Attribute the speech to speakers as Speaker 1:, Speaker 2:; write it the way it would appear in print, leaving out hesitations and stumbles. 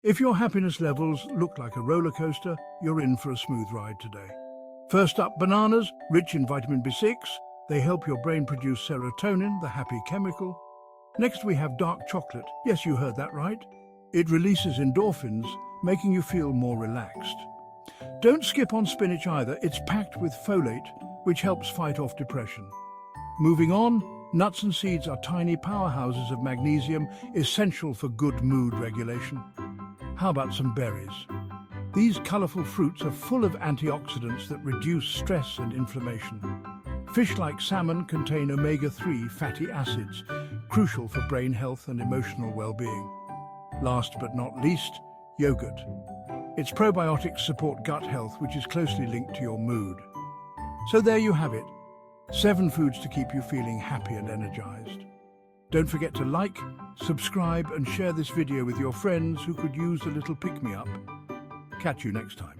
Speaker 1: If your happiness levels look like a roller coaster, you're in for a smooth ride today. First up, bananas, rich in vitamin B6. They help your brain produce serotonin, the happy chemical. Next, we have dark chocolate. Yes, you heard that right. It releases endorphins, making you feel more relaxed. Don't skip on spinach either. It's packed with folate, which helps fight off depression. Moving on, nuts and seeds are tiny powerhouses of magnesium, essential for good mood regulation. How about some berries? These colorful fruits are full of antioxidants that reduce stress and inflammation. Fish like salmon contain omega-3 fatty acids, crucial for brain health and emotional well-being. Last but not least, yogurt. Its probiotics support gut health, which is closely linked to your mood. So there you have it, 7 foods to keep you feeling happy and energized. Don't forget to like, subscribe, and share this video with your friends who could use a little pick-me-up. Catch you next time.